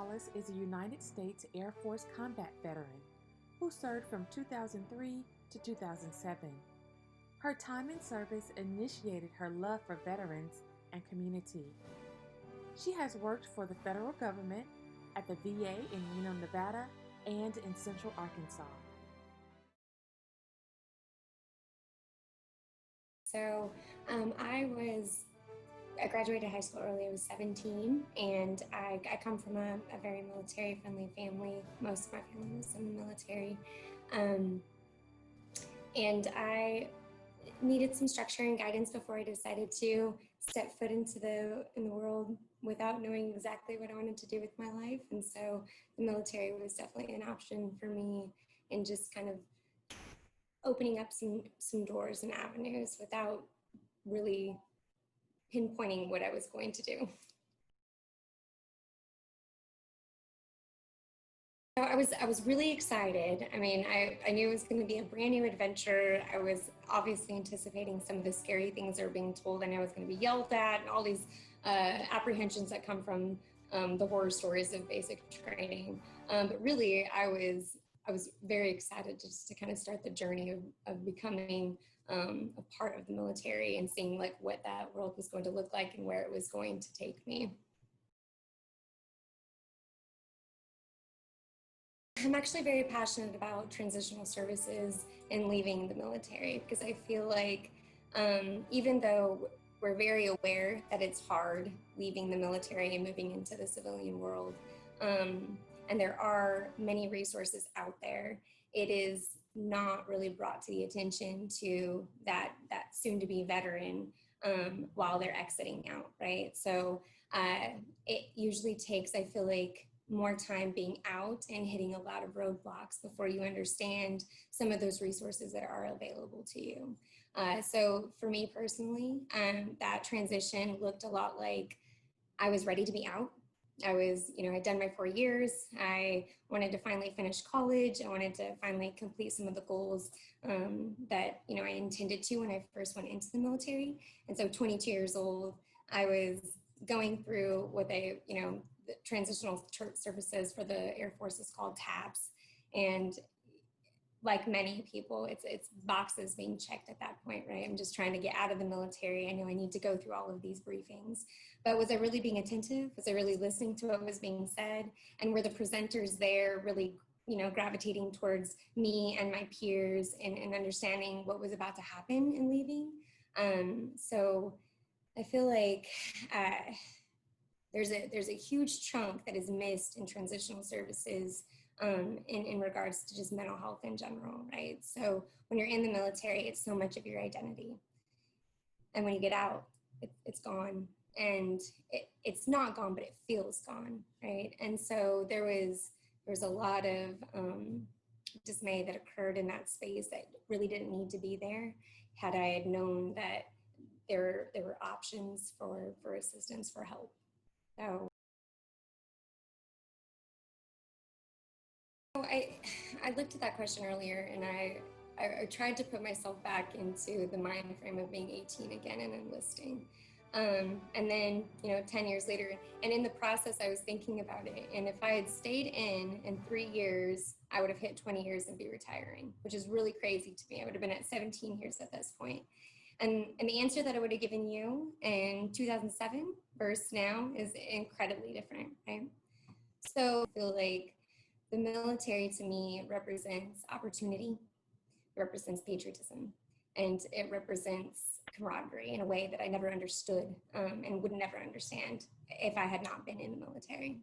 Hollis is a United States Air Force combat veteran who served from 2003 to 2007. Her time in service initiated her love for veterans and community. She has worked for the federal government, at the VA in Reno, Nevada, and in Central Arkansas. So I graduated high school early. I was 17, and I come from a very military-friendly family. Most of my family was in the military. And I needed some structure and guidance before I decided to step foot in the world without knowing exactly what I wanted to do with my life. And so the military was definitely an option for me, and just kind of opening up some doors and avenues without really pinpointing what I was going to do. So I was really excited. I mean, I knew it was going to be a brand new adventure. I was obviously anticipating some of the scary things that were being told. I knew I was going to be yelled at, and all these apprehensions that come from the horror stories of basic training. But really, I was very excited just to kind of start the journey of becoming a part of the military and seeing like what that world was going to look like and where it was going to take me. I'm actually very passionate about transitional services and leaving the military, because I feel like even though we're very aware that it's hard leaving the military and moving into the civilian world, and there are many resources out there, it is not really brought to the attention to that soon-to-be veteran while they're exiting out, right? So it usually takes, I feel like, more time being out and hitting a lot of roadblocks before you understand some of those resources that are available to you. So for me personally, that transition looked a lot like I was ready to be out. I was, I'd done my 4 years. I wanted to finally finish college. I wanted to finally complete some of the goals that, I intended to when I first went into the military. And so 22 years old, I was going through what the transitional services for the Air Force is called TAPS. And like many people, it's boxes being checked at that point, right? I'm just trying to get out of the military. I know I need to go through all of these briefings, but was I really being attentive? Was I really listening to what was being said? And were the presenters there really, gravitating towards me and my peers and understanding what was about to happen in leaving? So I feel like there's a huge chunk that is missed in transitional services in regards to just mental health in general, right? So when you're in the military, it's so much of your identity. And when you get out, it's gone. And it's not gone, but it feels gone, right? And so there was a lot of dismay that occurred in that space that really didn't need to be there, had I had known that there were options for assistance, for help. So I looked at that question earlier, and I tried to put myself back into the mind frame of being 18 again and enlisting. And then, 10 years later, and in the process, I was thinking about it. And if I had stayed in 3 years, I would have hit 20 years and be retiring, which is really crazy to me. I would have been at 17 years at this point. And the answer that I would have given you in 2007 versus now is incredibly different, right? So I feel like the military to me represents opportunity, represents patriotism, and it represents camaraderie in a way that I never understood and would never understand if I had not been in the military.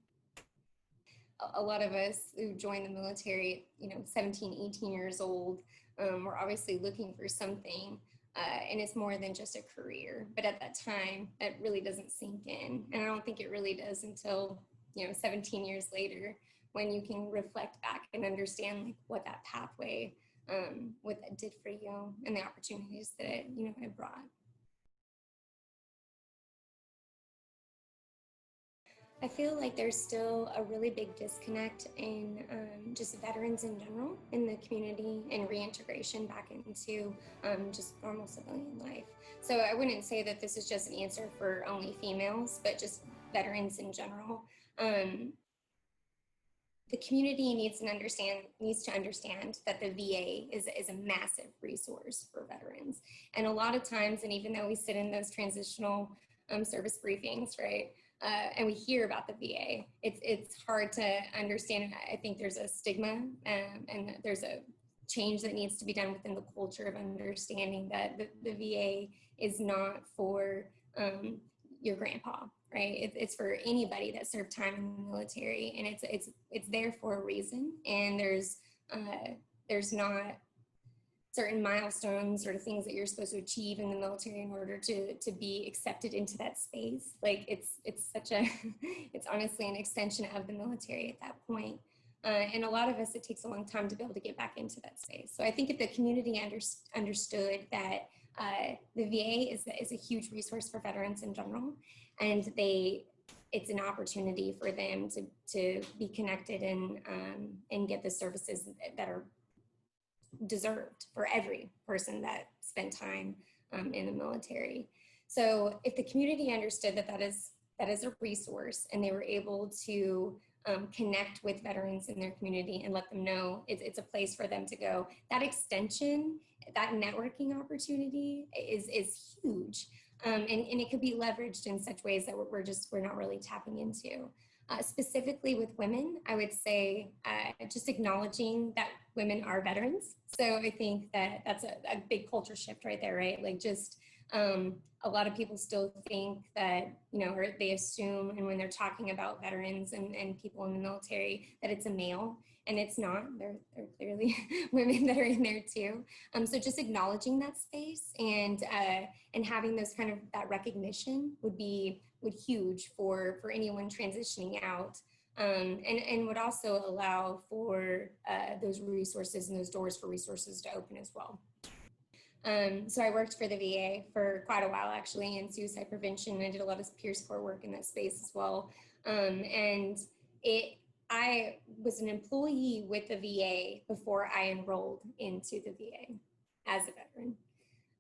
A lot of us who joined the military, 17, 18 years old, were obviously looking for something, and it's more than just a career. But at that time, that really doesn't sink in. And I don't think it really does until, 17 years later, when you can reflect back and understand like what that pathway, what that did for you and the opportunities that it brought. I feel like there's still a really big disconnect in just veterans in general in the community and reintegration back into just normal civilian life. So I wouldn't say that this is just an answer for only females, but just veterans in general. the community needs to understand that the VA is a massive resource for veterans. And a lot of times, and even though we sit in those transitional service briefings, right, and we hear about the VA, it's hard to understand. I think there's a stigma, and there's a change that needs to be done within the culture of understanding that the VA is not for your grandpa, right? It's for anybody that served time in the military, and it's there for a reason. And there's not certain milestones or things that you're supposed to achieve in the military in order to be accepted into that space. Like it's honestly an extension of the military at that point. And a lot of us, it takes a long time to be able to get back into that space. So I think if the community understood that the VA is a huge resource for veterans in general, and it's an opportunity for them to be connected and get the services that are deserved for every person that spent time in the military. So if the community understood that is a resource, and they were able to connect with veterans in their community and let them know it's a place for them to go, that extension, that networking opportunity is huge. And it could be leveraged in such ways that we're not really tapping into. Specifically with women, I would say just acknowledging that women are veterans. So I think that's a big culture shift right there, right? Like just a lot of people still think that, or they assume, and when they're talking about veterans and people in the military, that it's a male, and it's not. There are clearly women that are in there too. So just acknowledging that space and having those kind of that recognition would huge for anyone transitioning out, and would also allow for those resources and those doors for resources to open as well. So I worked for the VA for quite a while, actually, in suicide prevention. I did a lot of peer support work in that space as well. And I was an employee with the VA before I enrolled into the VA as a veteran.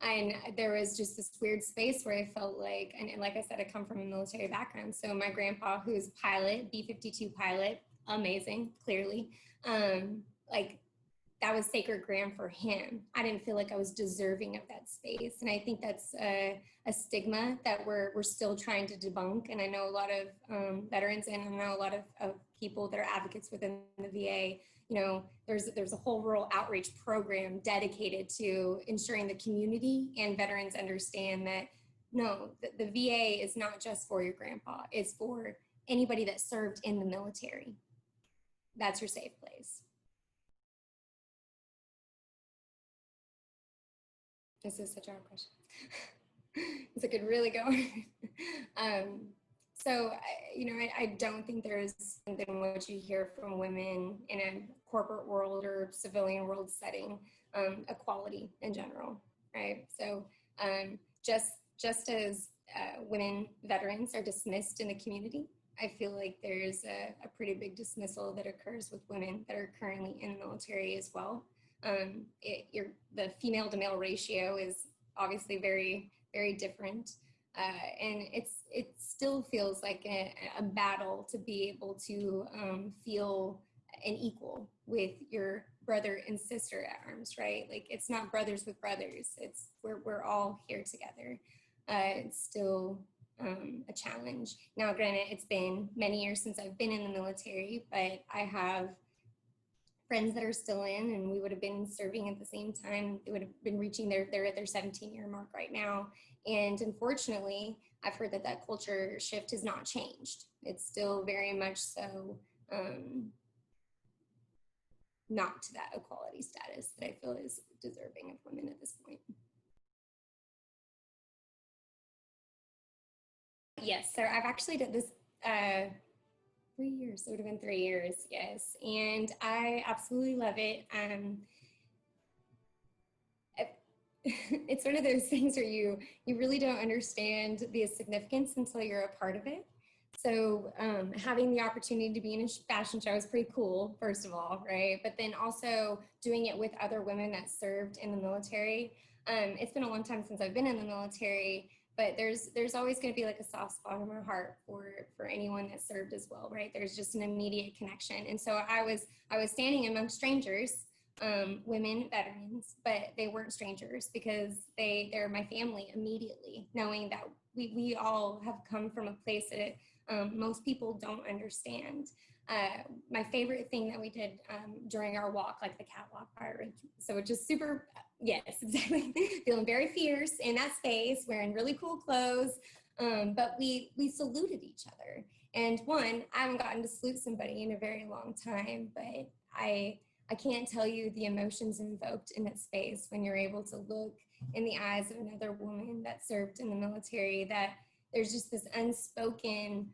And there was just this weird space where I felt like, and like I said, I come from a military background. So my grandpa, who is pilot, B-52 pilot, amazing, clearly, like that was sacred ground for him. I didn't feel like I was deserving of that space. And I think that's a stigma that we're still trying to debunk. And I know a lot of veterans, and I know a lot of people that are advocates within the VA. There's a whole rural outreach program dedicated to ensuring the community and veterans understand that, no, the VA is not just for your grandpa. It's for anybody that served in the military. That's your safe place. This is such a hard question. Because it could really go. So, I don't think there's something what you hear from women in a corporate world or civilian world setting, equality in general, right? So just as women veterans are dismissed in the community, I feel like there's a pretty big dismissal that occurs with women that are currently in the military as well. The female to male ratio is obviously very, very different. And it still feels like a battle to be able to feel an equal with your brother and sister at arms, right? Like it's not brothers with brothers. It's we're all here together. It's still a challenge. Now, granted, it's been many years since I've been in the military, but I have friends that are still in, and we would have been serving at the same time. They would have been reaching they're at their 17-year mark right now. And unfortunately, I've heard that culture shift has not changed. It's still very much so not to that equality status that I feel is deserving of women at this point. Yes, so I've actually did this 3 years. It would have been 3 years, yes. And I absolutely love it. It's one of those things where you really don't understand the significance until you're a part of it. So having the opportunity to be in a fashion show is pretty cool, first of all, right? But then also doing it with other women that served in the military. It's been a long time since I've been in the military, but there's always going to be like a soft spot in my heart for anyone that served as well, right? There's just an immediate connection. And so I was standing among strangers, women veterans, but they weren't strangers because they're my family immediately, knowing that we all have come from a place that most people don't understand. My favorite thing that we did during our walk, like the catwalk part, so it's just super, yes, exactly, feeling very fierce in that space, wearing really cool clothes, but we saluted each other. And one, I haven't gotten to salute somebody in a very long time, but I can't tell you the emotions invoked in that space when you're able to look in the eyes of another woman that served in the military, that there's just this unspoken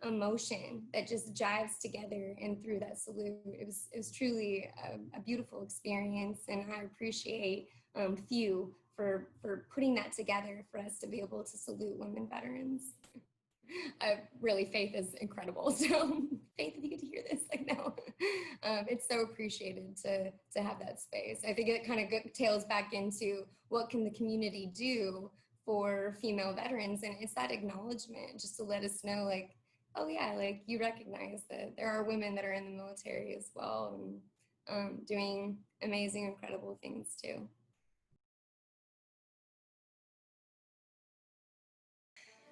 emotion that just jives together. And through that salute, it was truly a beautiful experience. And I appreciate Few for putting that together for us to be able to salute women veterans. Really, Faith is incredible. So Faith, if you get to hear this, like, no, it's so appreciated to have that space. I think it kind of tails back into what can the community do for female veterans, and it's that acknowledgement, just to let us know, like, oh yeah, like, you recognize that there are women that are in the military as well, and doing amazing, incredible things too.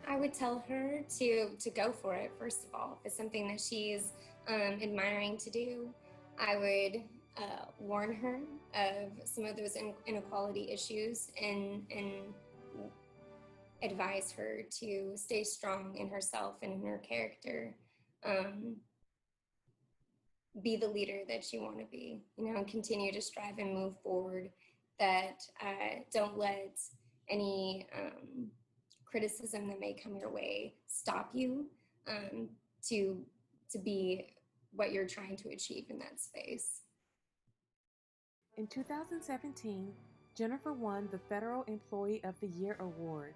I would tell her to go for it. First of all, if it's something that she's admiring to do, I would warn her of some of those inequality issues, and advise her to stay strong in herself and in her character. Um, be the leader that you want to be, and continue to strive and move forward. That don't let any criticism that may come your way stop you, to be what you're trying to achieve in that space. In 2017, Jennifer won the Federal Employee of the Year award.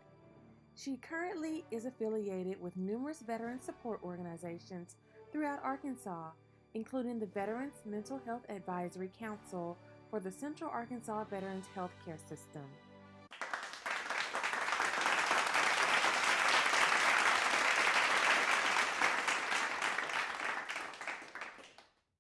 She currently is affiliated with numerous veteran support organizations throughout Arkansas, including the Veterans Mental Health Advisory Council for the Central Arkansas Veterans Healthcare System.